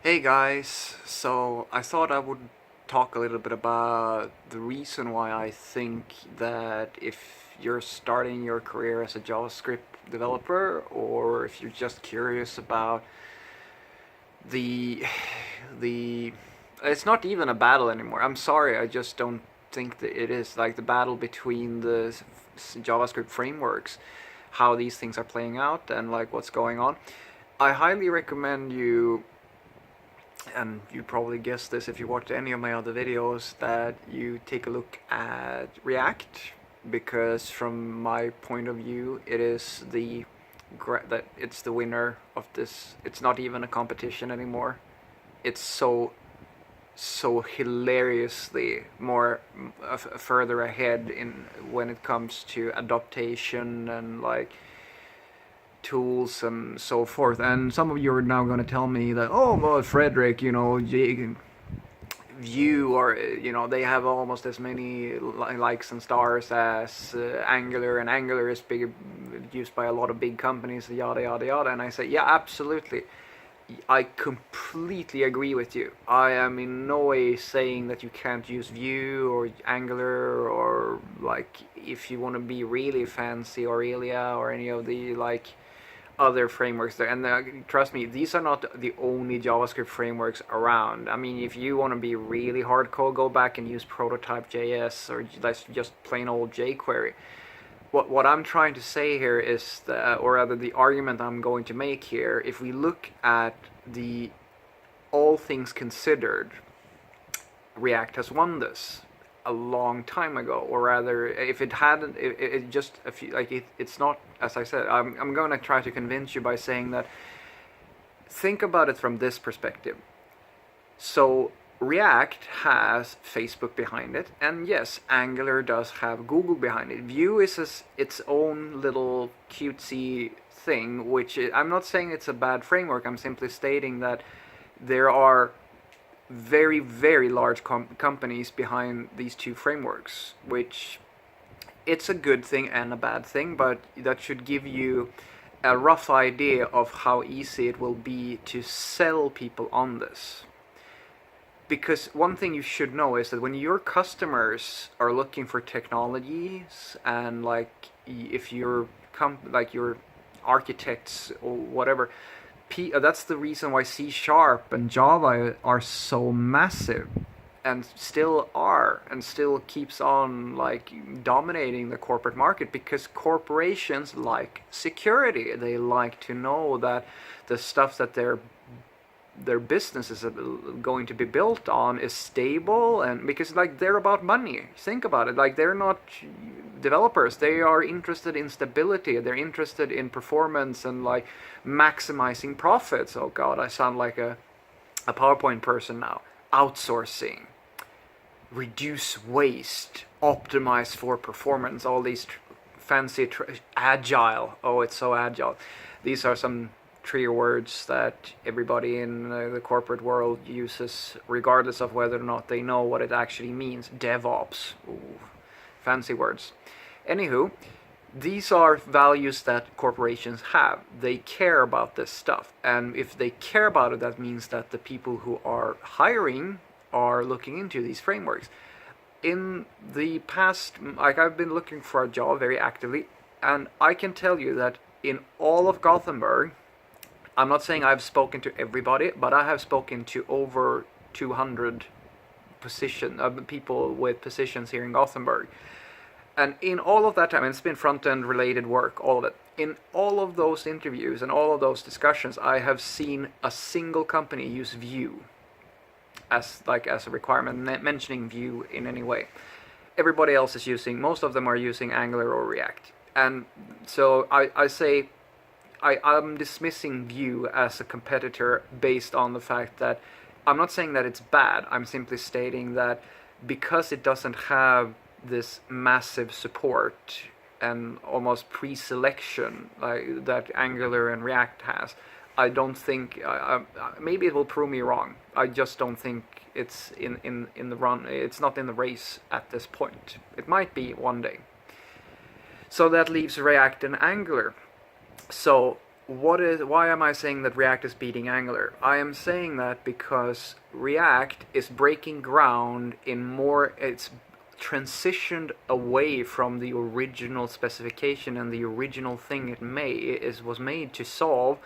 Hey guys, so I thought I would talk a little bit about the reason why I think that if you're starting your career as a JavaScript developer, or if you're just curious about the the it's not even a battle anymore. I'm sorry, I just don't think that it is like the battle between the JavaScript frameworks, how these things are playing out and like what's going on. I highly recommend you, and you probably guessed this if you watched any of my other videos, that you take a look at React, because from my point of view it is that it's the winner of this. It's not even a competition anymore. It's so hilariously more further ahead in when it comes to adaptation and like tools and so forth. And some of you are now going to tell me that, oh well, Frederick, Vue, or they have almost as many likes and stars as Angular, and Angular is used by a lot of big companies, yada yada yada. And I say, yeah, absolutely, I completely agree with you. I am in no way saying that you can't use Vue or Angular, or like if you want to be really fancy, Aurelia or any of the like other frameworks there. And trust me, these are not the only JavaScript frameworks around. I mean, if you want to be really hardcore, go back and use Prototype.js, or that's just plain old jQuery. What I'm trying to say here is that, or rather the argument I'm going to make here, if we look at the all things considered, React has won this a long time ago. Or rather, if it hadn't, it just a few, like it's not, as I said, I'm going to try to convince you by saying that, think about it from this perspective. So React has Facebook behind it, and yes, Angular does have Google behind it. Vue is its own little cutesy thing, which I'm not saying it's a bad framework. I'm simply stating that there are very, very large companies behind these two frameworks, which it's a good thing and a bad thing, but that should give you a rough idea of how easy it will be to sell people on this. Because one thing you should know is that when your customers are looking for technologies, and like if you're like your architects or whatever, that's the reason why C# and Java are so massive, and still are, and still keeps on like dominating the corporate market, because corporations like security. They like to know that the stuff that their business is going to be built on is stable, and because like they're about money. Think about it, like they're not developers, they are interested in stability, they're interested in performance and like maximizing profits. Oh god, I sound like a PowerPoint person now. Outsourcing, reduce waste, optimize for performance, all these fancy agile. Oh, it's so agile. These are some tree words that everybody in the corporate world uses, regardless of whether or not they know what it actually means. DevOps. Ooh, fancy words. Anywho, these are values that corporations have. They care about this stuff. And if they care about it, that means that the people who are hiring are looking into these frameworks. In the past, like I've been looking for a job very actively, and I can tell you that in all of Gothenburg, I'm not saying I've spoken to everybody, but I have spoken to over 200 people with positions here in Gothenburg. And in all of that time, and it's been front-end related work, all of it. In all of those interviews and all of those discussions, I have seen a single company use Vue as a requirement, mentioning Vue in any way. Everybody else is using, most of them are using Angular or React. And so I say, I'm dismissing Vue as a competitor based on the fact that I'm not saying that it's bad. I'm simply stating that because it doesn't have this massive support and almost pre-selection like that Angular and React has, I don't think, maybe it will prove me wrong. I just don't think it's in the run. It's not in the race at this point. It might be one day. So that leaves React and Angular. So why am I saying that React is beating Angular? I am saying that because React is breaking ground in more, it's transitioned away from the original specification and the original thing was made to solve,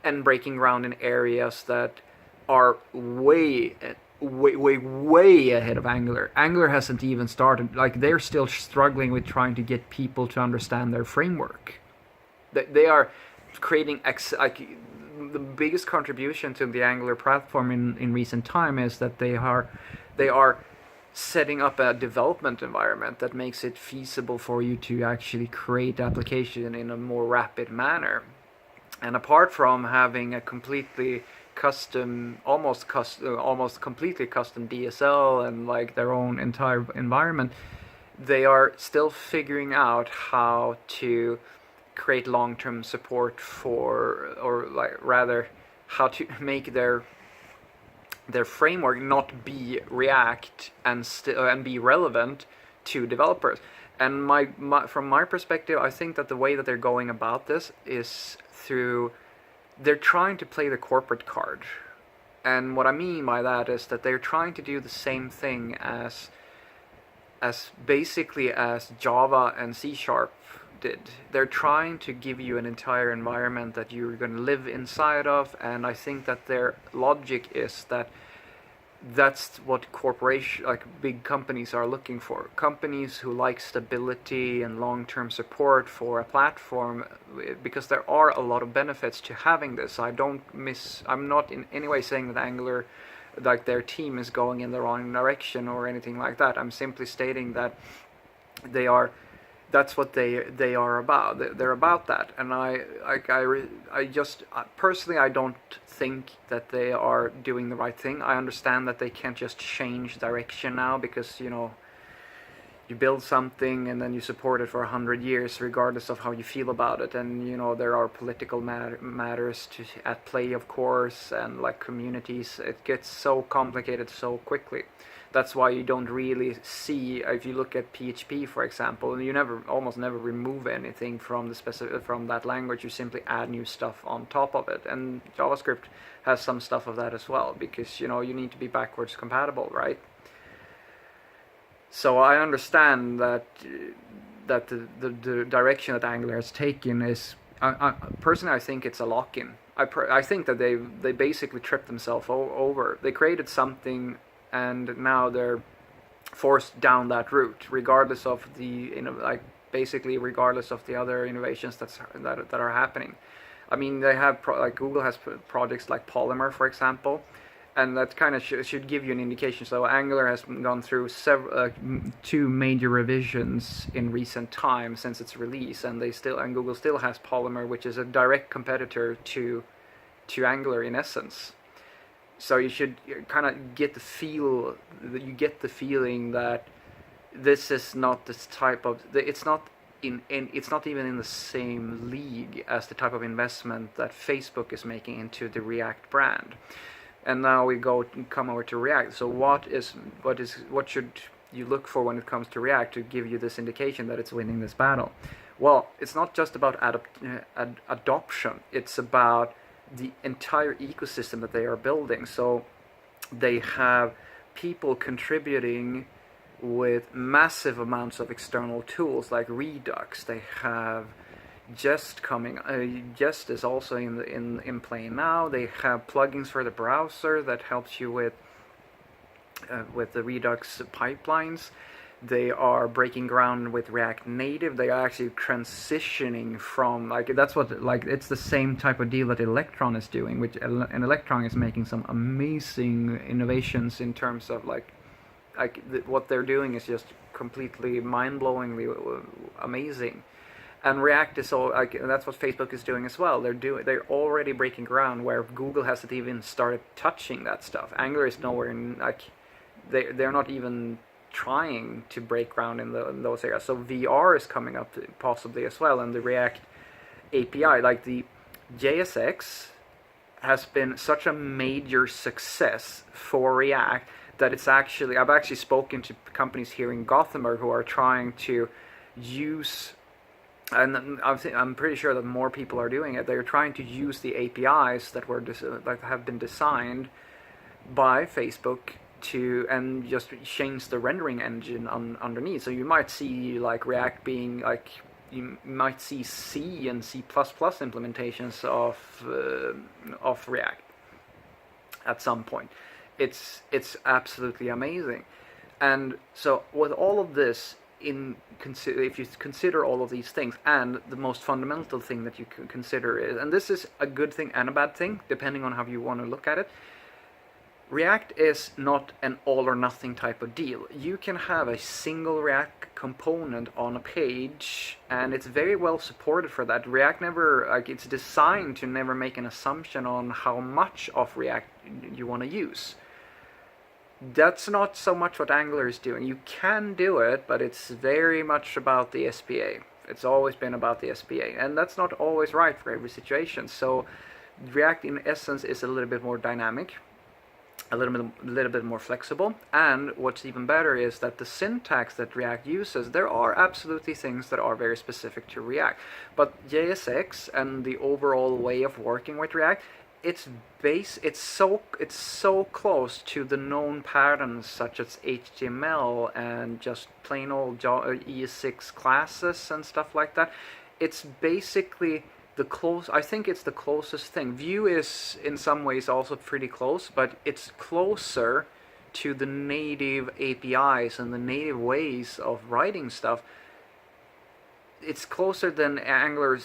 and breaking ground in areas that are way ahead of Angular. Angular hasn't even started, like they're still struggling with trying to get people to understand their framework. They are creating like the biggest contribution to the Angular platform in recent time is that they are setting up a development environment that makes it feasible for you to actually create application in a more rapid manner. And apart from having a completely custom, almost completely custom DSL and like their own entire environment, they are still figuring out how to create long-term support for, or like rather, how to make their framework not be React and be relevant to developers. And from my perspective, I think that the way that they're going about this is through, they're trying to play the corporate card. And what I mean by that is that they're trying to do the same thing as basically as Java and C# did. They're trying to give you an entire environment that you're going to live inside of, and I think that their logic is that that's what big companies are looking for. Companies who like stability and long-term support for a platform, because there are a lot of benefits to having this. I'm not in any way saying that Angular, like their team, is going in the wrong direction or anything like that. I'm simply stating that that's what they are about. They're about that, and personally, I don't think that they are doing the right thing. I understand that they can't just change direction now, because you build something and then you support it for 100 years regardless of how you feel about it, and there are political matters at play, of course, and like communities. It gets so complicated so quickly. That's why you don't really see, if you look at PHP, for example, and you almost never remove anything from that language. You simply add new stuff on top of it. And JavaScript has some stuff of that as well, because you need to be backwards compatible, right? So I understand that the direction that Angular has taken is, personally, I think it's a lock-in. I think that they basically tripped themselves over. They created something, and now they're forced down that route, regardless of regardless of the other innovations that are happening. I mean, they have Google has projects like Polymer, for example, and that kind of should give you an indication. So Angular has gone through two major revisions in recent time since its release, and Google still has Polymer, which is a direct competitor to Angular in essence. So you should kind of get the feeling that this is not this type of, it's not even in the same league as the type of investment that Facebook is making into the React brand. And now we come over to React. So what should you look for when it comes to React to give you this indication that it's winning this battle? Well, it's not just about adoption. It's about the entire ecosystem that they are building. So they have people contributing with massive amounts of external tools like Redux. They have Jest coming. Jest is also in play now. They have plugins for the browser that helps you with the Redux pipelines. They are breaking ground with React Native. They are actually transitioning from, it's the same type of deal that Electron is doing, and Electron is making some amazing innovations in terms of what they're doing is just completely mind-blowingly amazing. And React is that's what Facebook is doing as well. They're already breaking ground where Google hasn't even started touching that stuff. Angular is nowhere in, they're not even trying to break ground in those areas. So VR is coming up possibly as well, and the React API, like the JSX, has been such a major success for React that I've actually spoken to companies here in Gothenburg who are trying to use and I'm pretty sure that more people are doing it. They're trying to use the APIs that have been designed by Facebook to and just change the rendering engine underneath. So you might see like React being like you might see C and C++ implementations of React at some point. It's absolutely amazing. And so with all of this if you consider all of these things, and the most fundamental thing that you can consider is, and this is a good thing and a bad thing depending on how you want to look at it, React is not an all or nothing type of deal. You can have a single React component on a page, and it's very well supported for that. React never, like, it's designed to never make an assumption on how much of React you want to use. That's not so much what Angular is doing. You can do it, but it's very much about the SPA. It's always been about the SPA, and that's not always right for every situation. So React in essence is a little bit more dynamic, a little bit more flexible, and what's even better is that the syntax that React uses, there are absolutely things that are very specific to React, but JSX and the overall way of working with React, it's so close to the known patterns such as HTML and just plain old ES6 classes and stuff like that. It's basically I think it's the closest thing. Vue is in some ways also pretty close, but it's closer to the native APIs and the native ways of writing stuff. It's closer than Angular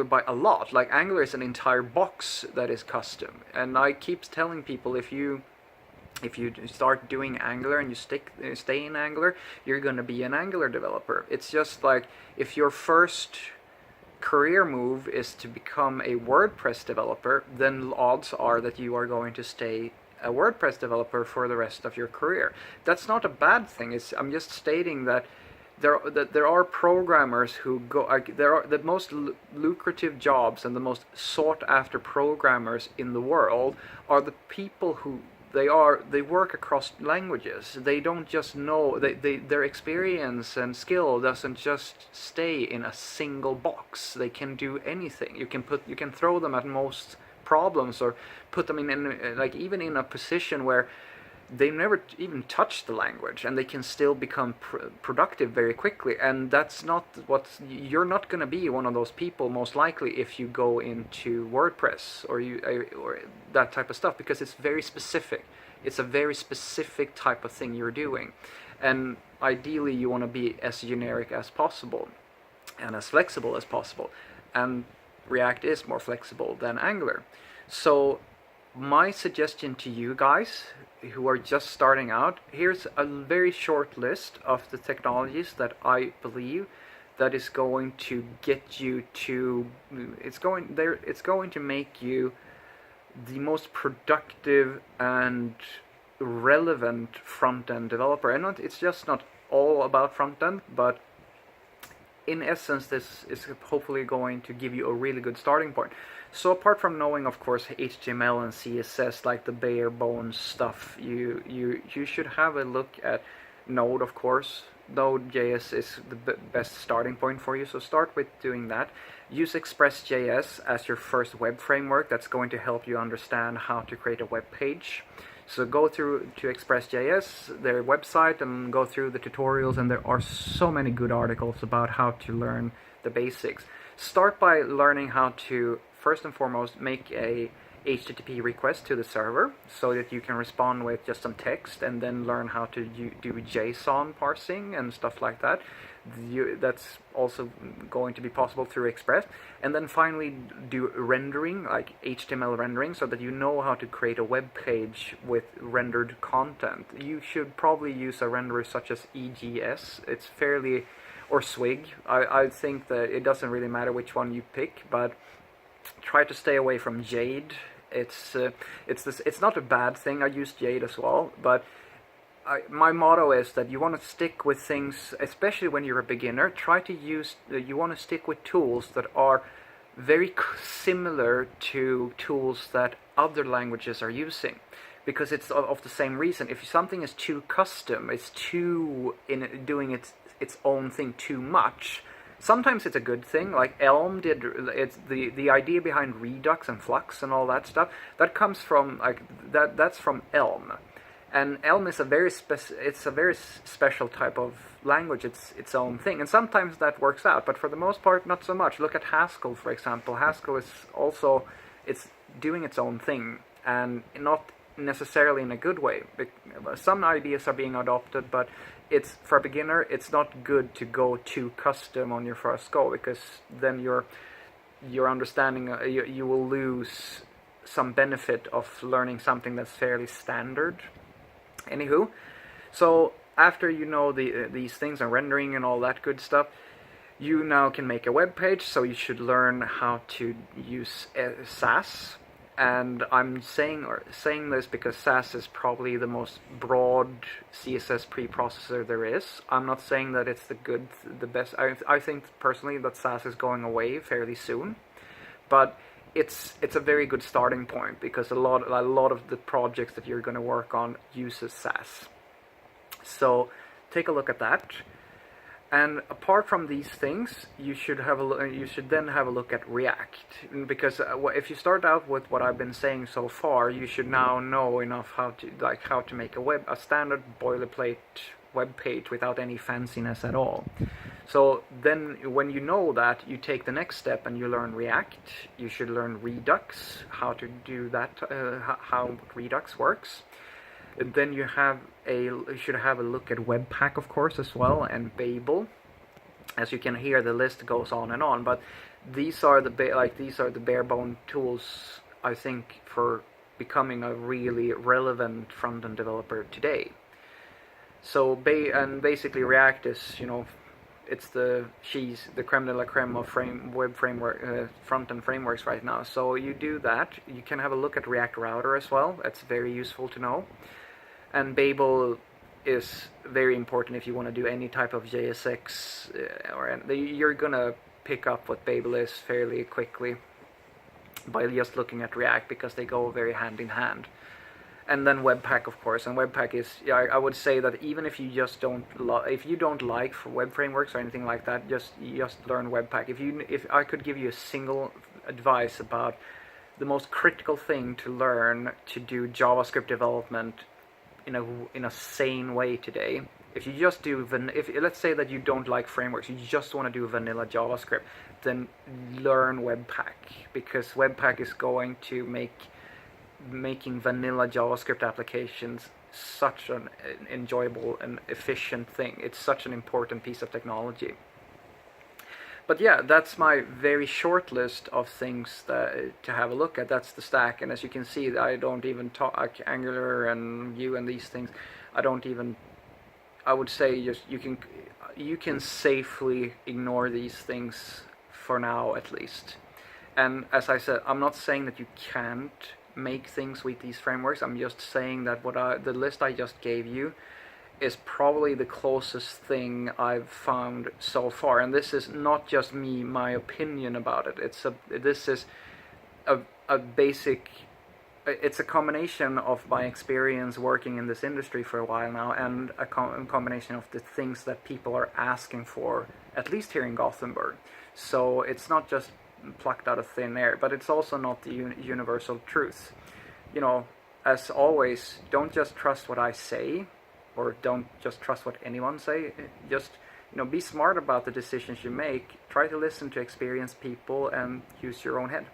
by a lot. Like, Angular is an entire box that is custom, and I keep telling people, if you start doing Angular and you stay in Angular, you're going to be an Angular developer. It's just like, if your first career move is to become a WordPress developer, then odds are that you are going to stay a WordPress developer for the rest of your career. That's not a bad thing. I'm just stating that there are programmers who go. There are the most lucrative jobs and the most sought after programmers in the world are the people who they work across languages. They don't just know, their experience and skill doesn't just stay in a single box. They can do anything. You can throw them at most problems, or put them in like even in a position where they never even touch the language, and they can still become productive very quickly. And that's not you're not going to be one of those people, most likely, if you go into WordPress or that type of stuff, because it's very specific. It's a very specific type of thing you're doing, and ideally you want to be as generic as possible and as flexible as possible, and React is more flexible than Angular. So my suggestion to you guys who are just starting out, here's a very short list of the technologies that I believe that is going to get you to, it's going to make you the most productive and relevant front-end developer. And it's just not all about front-end, but in essence, this is hopefully going to give you a really good starting point. So apart from knowing, of course, HTML and CSS, like the bare bones stuff, you should have a look at Node, of course. Node.js is the best starting point for you, so start with doing that. Use Express.js as your first web framework. That's going to help you understand how to create a web page. So go through to Express.js, their website, and go through the tutorials, and there are so many good articles about how to learn the basics. Start by learning how to, first and foremost, make a HTTP request to the server so that you can respond with just some text, and then learn how to do JSON parsing and stuff like that. That's also going to be possible through Express. And then finally do rendering, like HTML rendering, so that you know how to create a web page with rendered content. You should probably use a renderer such as EGS. It's fairly, or Swig. I think that it doesn't really matter which one you pick, but try to stay away from Jade. It's not a bad thing. I use Jade as well, but my motto is that you want to stick with things, especially when you're a beginner. You want to stick with tools that are very similar to tools that other languages are using, because it's of the same reason. If something is too custom, it's too doing its own thing too much, Sometimes it's a good thing, like Elm did. It's the idea behind Redux and Flux and all that stuff. That comes from like that's from Elm, and Elm is a very special type of language. It's its own thing, and sometimes that works out, but for the most part, not so much. Look at Haskell, for example. Haskell is also it's doing its own thing, and not necessarily in a good way. Some ideas are being adopted, but it's for a beginner. It's not good to go too custom on your first go, because then your understanding you will lose some benefit of learning something that's fairly standard. Anywho, so after you know these things and rendering and all that good stuff, you now can make a web page. So you should learn how to use Sass. And I'm saying this because Sass is probably the most broad CSS preprocessor there is. I'm not saying that it's the best. I think personally that Sass is going away fairly soon, but it's a very good starting point, because a lot of the projects that you're going to work on uses Sass. So take a look at that. And apart from these things, you should then have a look at React, because if you start out with what I've been saying so far, you should now know enough how to make a standard boilerplate web page without any fanciness at all. So then, when you know that, you take the next step and you learn React. You should learn Redux, how to do that, how Redux works. And then you should have a look at Webpack, of course, as well, and Babel. As you can hear, the list goes on and on. But these are the bare bone tools, I think, for becoming a really relevant front-end developer today. So basically, React is, it's the creme de la creme of web framework, front-end frameworks right now. So you do that. You can have a look at React Router as well. That's very useful to know. And Babel is very important if you want to do any type of JSX, you're gonna pick up what Babel is fairly quickly by just looking at React, because they go very hand in hand. And then Webpack, of course. And Webpack is, I would say that even if you just if you don't like web frameworks or anything like that, just learn Webpack. If I could give you a single advice about the most critical thing to learn to do JavaScript development in a sane way today, if you just do let's say that you don't like frameworks, you just want to do vanilla JavaScript, then learn Webpack, because Webpack is going to making vanilla JavaScript applications such an enjoyable and efficient thing. It's such an important piece of technology. But yeah, that's my very short list of things to have a look at. That's the stack, and as you can see, I don't even talk Angular and Vue and these things. I would say just you can safely ignore these things for now, at least. And as I said, I'm not saying that you can't make things with these frameworks. I'm just saying that the list I just gave you is probably the closest thing I've found so far, and this is not just my opinion about it. This is a basic. It's a combination of my experience working in this industry for a while now, and a combination of the things that people are asking for, at least here in Gothenburg. So it's not just plucked out of thin air, but it's also not the universal truth. As always, don't just trust what I say, or don't just trust what anyone say. Just be smart about the decisions you make. Try to listen to experienced people and use your own head.